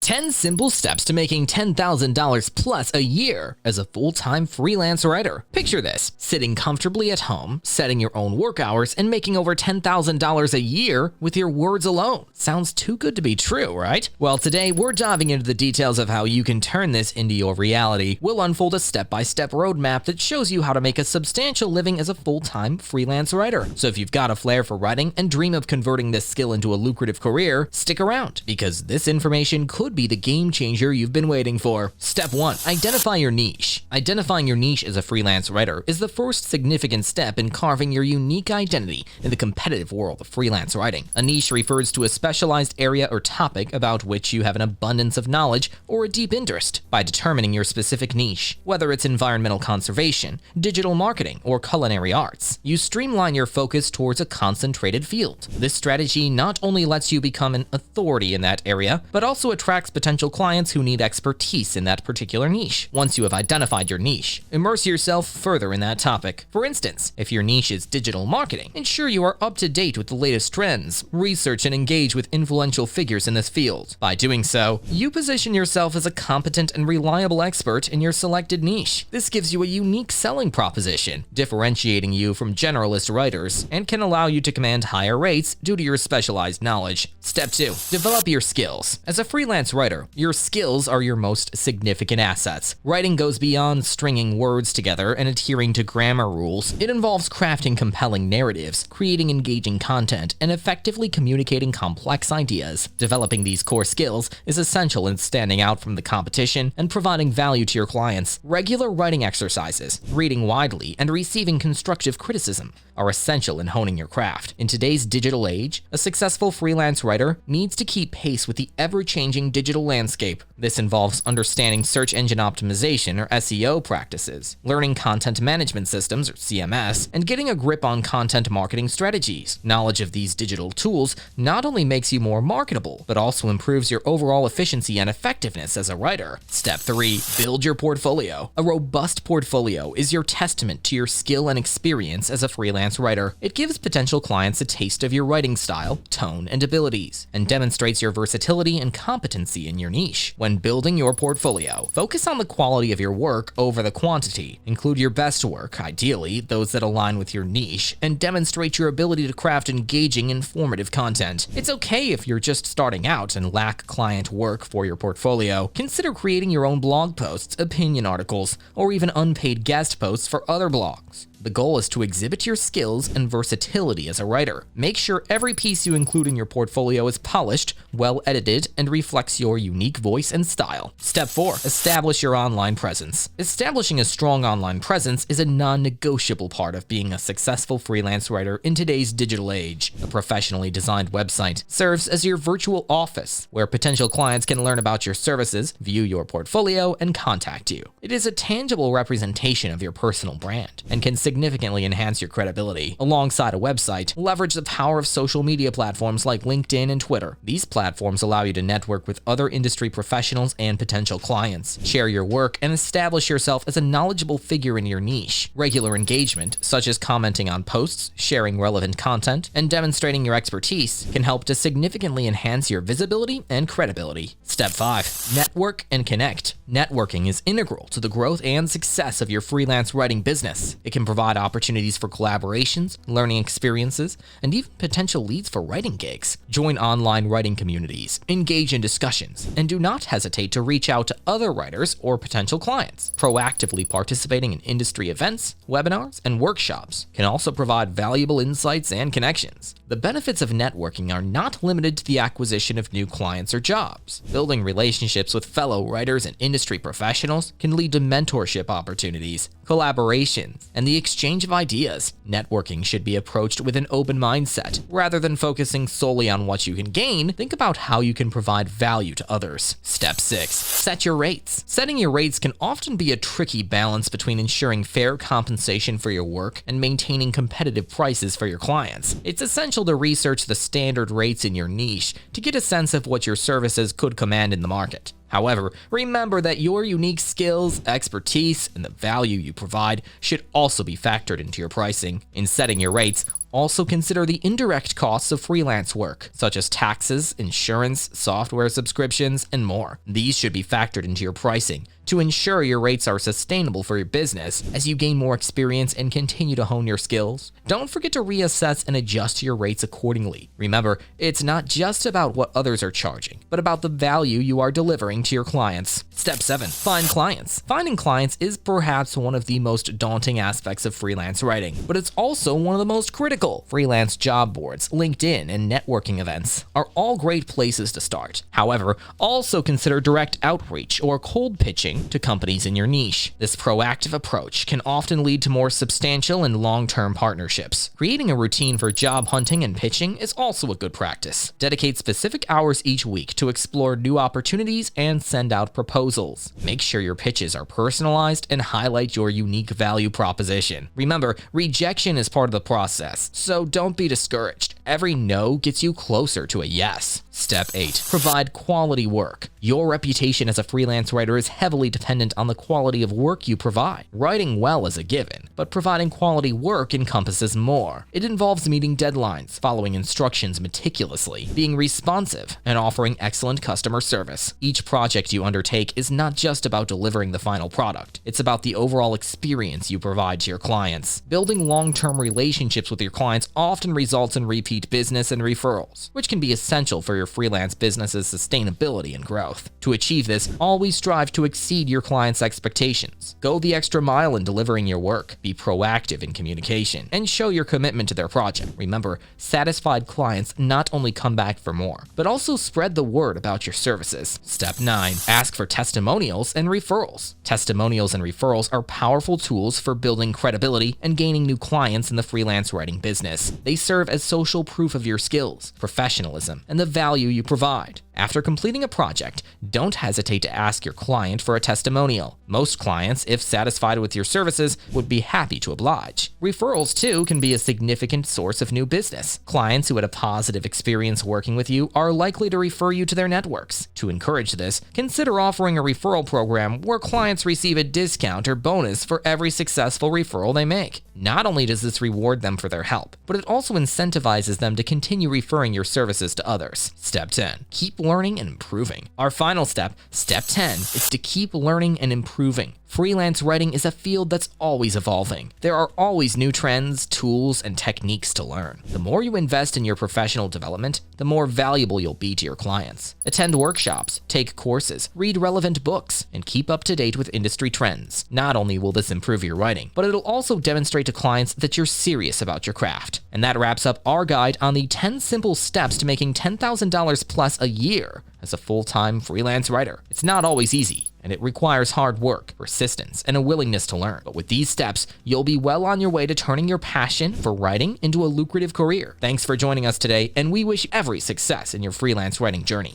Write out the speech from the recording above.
10 simple steps to making $10,000 plus a year as a full-time freelance writer. Picture this: sitting comfortably at home, setting your own work hours, and making over $10,000 a year with your words alone. Sounds too good to be true, right? Well, today we're diving into the details of how you can turn this into your reality. We'll unfold a step-by-step roadmap that shows you how to make a substantial living as a full-time freelance writer. So if you've got a flair for writing and dream of converting this skill into a lucrative career, stick around, because this information could be the game changer you've been waiting for. Step 1. Identify your niche. Identifying your niche as a freelance writer is the first significant step in carving your unique identity in the competitive world of freelance writing. A niche refers to a specialized area or topic about which you have an abundance of knowledge or a deep interest. By determining your specific niche, whether it's environmental conservation, digital marketing, or culinary arts, you streamline your focus towards a concentrated field. This strategy not only lets you become an authority in that area, but also attracts potential clients who need expertise in that particular niche. Once you have identified your niche, immerse yourself further in that topic. For instance, if your niche is digital marketing, ensure you are up to date with the latest trends, research and engage with influential figures in this field. By doing so, you position yourself as a competent and reliable expert in your selected niche. This gives you a unique selling proposition, differentiating you from generalist writers, and can allow you to command higher rates due to your specialized knowledge. Step 2. Develop your skills. As a freelance writer, your skills are your most significant assets. Writing goes beyond stringing words together and adhering to grammar rules. It involves crafting compelling narratives, creating engaging content, and effectively communicating complex ideas. Developing these core skills is essential in standing out from the competition and providing value to your clients. Regular writing exercises, reading widely, and receiving constructive criticism are essential in honing your craft. In today's digital age, a successful freelance writer needs to keep pace with the ever-changing digital landscape. This involves understanding search engine optimization or SEO practices, learning content management systems or CMS, and getting a grip on content marketing strategies. Knowledge of these digital tools not only makes you more marketable, but also improves your overall efficiency and effectiveness as a writer. Step 3. Build your portfolio. A robust portfolio is your testament to your skill and experience as a freelance writer. It gives potential clients a taste of your writing style, tone, and abilities, and demonstrates your versatility and competency in your niche. When building your portfolio, focus on the quality of your work over the quantity. Include your best work, ideally those that align with your niche, and demonstrate your ability to craft engaging, informative content. It's okay if you're just starting out and lack client work for your portfolio. Consider creating your own blog posts, opinion articles, or even unpaid guest posts for other blogs. The goal is to exhibit your skills and versatility as a writer. Make sure every piece you include in your portfolio is polished, well edited, and reflects your unique voice and style. Step 4. Establish your online presence. Establishing a strong online presence is a non-negotiable part of being a successful freelance writer in today's digital age. A professionally designed website serves as your virtual office, where potential clients can learn about your services, view your portfolio, and contact you. It is a tangible representation of your personal brand and can significantly enhance your credibility. Alongside a website, leverage the power of social media platforms like LinkedIn and Twitter. These platforms allow you to network with other industry professionals and potential clients, share your work, and establish yourself as a knowledgeable figure in your niche. Regular engagement, such as commenting on posts, sharing relevant content, and demonstrating your expertise, can help to significantly enhance your visibility and credibility. Step 5. Network and connect. Networking is integral to the growth and success of your freelance writing business. It can provide opportunities for collaborations, learning experiences, and even potential leads for writing gigs. Join online writing communities, engage in discussions, and do not hesitate to reach out to other writers or potential clients. Proactively participating in industry events, webinars, and workshops can also provide valuable insights and connections. The benefits of networking are not limited to the acquisition of new clients or jobs. Building relationships with fellow writers and industry professionals can lead to mentorship opportunities, collaborations, and the exchange of ideas. Networking should be approached with an open mindset. Rather than focusing solely on what you can gain, think about how you can provide value to others. Step 6. Set your rates. Setting your rates can often be a tricky balance between ensuring fair compensation for your work and maintaining competitive prices for your clients. It's essential to research the standard rates in your niche to get a sense of what your services could command in the market. However, remember that your unique skills, expertise, and the value you provide should also be factored into your pricing. In setting your rates, Also consider the indirect costs of freelance work, such as taxes, insurance, software subscriptions, and more. These should be factored into your pricing to ensure your rates are sustainable for your business as you gain more experience and continue to hone your skills. Don't forget to reassess and adjust your rates accordingly. Remember, it's not just about what others are charging, but about the value you are delivering to your clients. Step 7. Find clients. Finding clients is perhaps one of the most daunting aspects of freelance writing, but it's also one of the most critical. Freelance job boards, LinkedIn, and networking events are all great places to start. However, also consider direct outreach or cold pitching to companies in your niche. This proactive approach can often lead to more substantial and long-term partnerships. Creating a routine for job hunting and pitching is also a good practice. Dedicate specific hours each week to explore new opportunities and send out proposals. Make sure your pitches are personalized and highlight your unique value proposition. Remember, rejection is part of the process, so don't be discouraged. Every no gets you closer to a yes. Step 8. Provide quality work. Your reputation as a freelance writer is heavily dependent on the quality of work you provide. Writing well is a given, but providing quality work encompasses more. It involves meeting deadlines, following instructions meticulously, being responsive, and offering excellent customer service. Each project you undertake is not just about delivering the final product. It's about the overall experience you provide to your clients. Building long-term relationships with your clients often results in repeat business and referrals, which can be essential for your freelance business's sustainability and growth. To achieve this, always strive to exceed your clients' expectations. Go the extra mile in delivering your work, be proactive in communication, and show your commitment to their project. Remember, satisfied clients not only come back for more, but also spread the word about your services. Step 9. Ask for testimonials and referrals. Testimonials and referrals are powerful tools for building credibility and gaining new clients in the freelance writing business. They serve as social proof of your skills, professionalism, and the value you provide. After completing a project, don't hesitate to ask your client for a testimonial. Most clients, if satisfied with your services, would be happy to oblige. Referrals, too, can be a significant source of new business. Clients who had a positive experience working with you are likely to refer you to their networks. To encourage this, consider offering a referral program where clients receive a discount or bonus for every successful referral they make. Not only does this reward them for their help, but it also incentivizes them to continue referring your services to others. Step 10. Keep learning and improving. Our final step, Step 10, is to keep learning and improving. Freelance writing is a field that's always evolving. There are always new trends, tools, and techniques to learn. The more you invest in your professional development, the more valuable you'll be to your clients. Attend workshops, take courses, read relevant books, and keep up to date with industry trends. Not only will this improve your writing, but it'll also demonstrate to clients that you're serious about your craft. And that wraps up our guide on the 10 simple steps to making $10,000 plus a year as a full-time freelance writer. It's not always easy, and it requires hard work, persistence, and a willingness to learn. But with these steps, you'll be well on your way to turning your passion for writing into a lucrative career. Thanks for joining us today, and we wish you every success in your freelance writing journey.